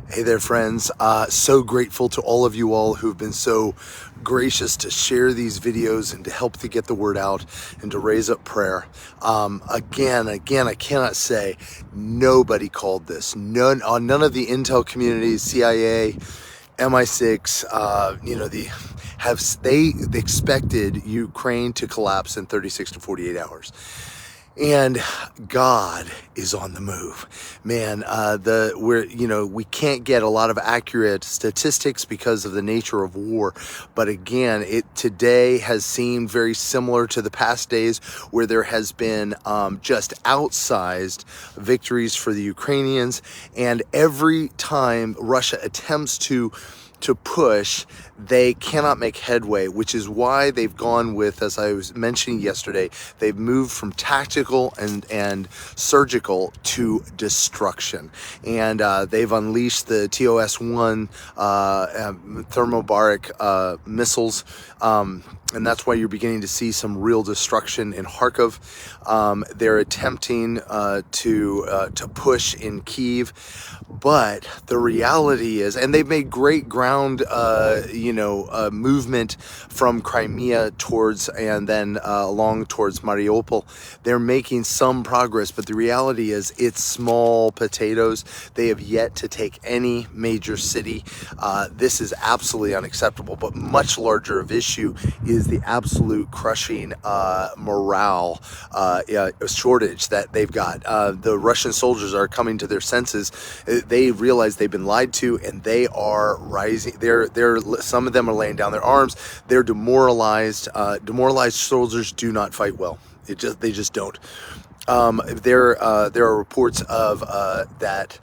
Hey there, friends. So grateful to all of you all who've been so gracious to share these videos and to help to get the word out and to raise up prayer. Again, I cannot say nobody called this. None of the intel communities, CIA, MI6, they expected Ukraine to collapse in 36 to 48 hours. And God is on the move, man. We can't get a lot of accurate statistics because of the nature of war. But again, it today has seemed very similar to the past days where there has been just outsized victories for the Ukrainians. And every time Russia attempts to push, they cannot make headway, which is why they've gone with, as I was mentioning yesterday, they've moved from tactical and surgical to destruction. And they've unleashed the TOS-1 thermobaric missiles, and that's why you're beginning to see some real destruction in Kharkov. They're attempting to push in Kyiv, but the reality is, and they've made great ground movement from Crimea towards and then along towards Mariupol. They're making some progress, but the reality is it's small potatoes. They have yet to take any major city. This is absolutely unacceptable, but much larger of issue is the absolute crushing morale shortage that they've got. The Russian soldiers are coming to their senses. They realize they've been lied to, and they are rising. Some of them are laying down their arms. They're demoralized. Demoralized soldiers do not fight well. They just don't. There are reports of that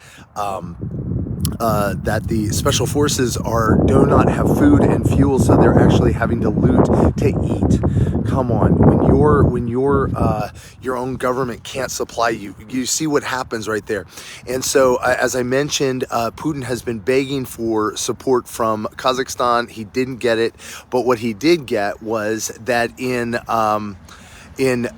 the special forces do not have food and fuel, so they're actually having to loot to eat. Come on, when your own government can't supply you, you see what happens right there. And so, as I mentioned, Putin has been begging for support from Kazakhstan. He didn't get it, but what he did get was that in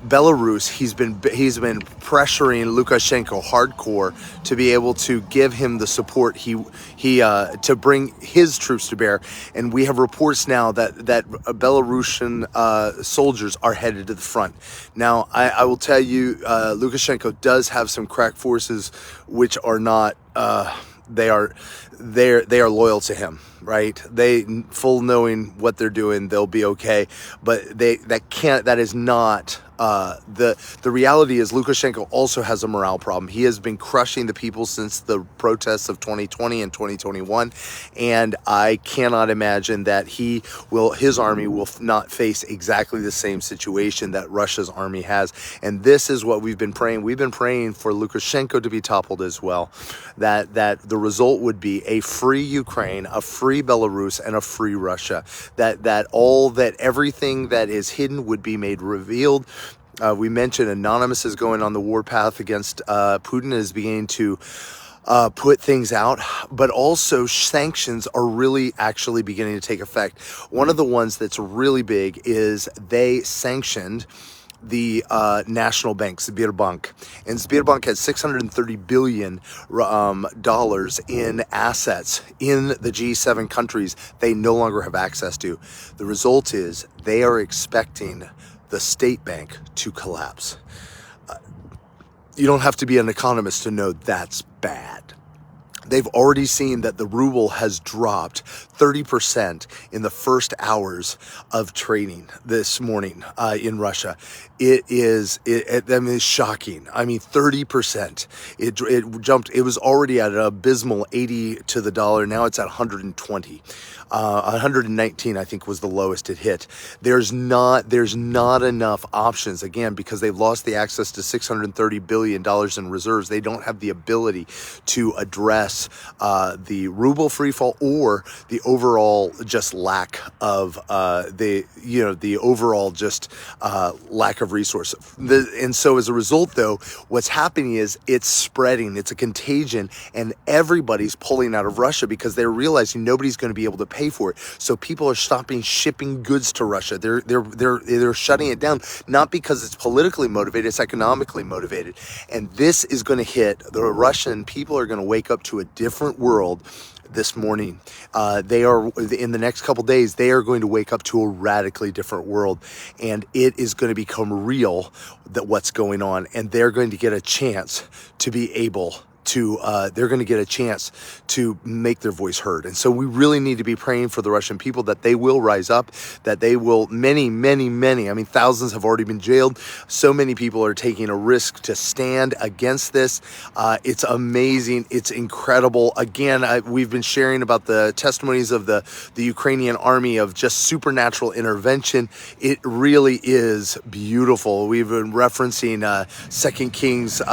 Belarus, he's been pressuring Lukashenko hardcore to be able to give him the support to bring his troops to bear. And we have reports now that Belarusian soldiers are headed to the front. Now, I will tell you, Lukashenko does have some crack forces, which are not. They are loyal to him, right? They full knowing what they're doing, they'll be okay. But that is not the reality is Lukashenko also has a morale problem. He has been crushing the people since the protests of 2020 and 2021, and I cannot imagine that his army will not face exactly the same situation that Russia's army has. And this is what we've been praying. We've been praying for Lukashenko to be toppled as well, that the result would be a free Ukraine, a free Belarus, and a free Russia. That everything that is hidden would be made revealed. We mentioned Anonymous is going on the warpath against Putin, is beginning to put things out, but also sanctions are really actually beginning to take effect. One of the ones that's really big is they sanctioned the national bank, Sberbank. And Sberbank has $630 billion in assets in the G7 countries they no longer have access to. The result is they are expecting the state bank to collapse. You don't have to be an economist to know that's bad. They've already seen that the ruble has dropped 30% in the first hours of trading this morning in Russia. It is shocking. I mean, 30%. It jumped. It was already at an abysmal 80 to the dollar. Now it's at 120. 119, I think, was the lowest it hit. There's not enough options, again, because they've lost the access to $630 billion in reserves. They don't have the ability to address the ruble freefall or the overall just lack of the overall just lack of resource. And so as a result, though, what's happening is it's spreading. It's a contagion, and everybody's pulling out of Russia because they're realizing nobody's going to be able to pay for it. So people are stopping shipping goods to Russia. They're shutting it down, not because it's politically motivated, it's economically motivated. And this is going to hit the Russian people. Are going to wake up to a a different world this morning. They are, in the next couple days, they are going to wake up to a radically different world, and it is going to become real that what's going on, and they're going to get a chance to be able to they're going to get a chance to make their voice heard. And so we really need to be praying for the Russian people, that they will rise up, that they will, many, I mean, thousands have already been jailed. So many people are taking a risk to stand against this. It's amazing. It's incredible. Again, we've been sharing about the testimonies of the Ukrainian army of just supernatural intervention. It really is beautiful. We've been referencing 2 Kings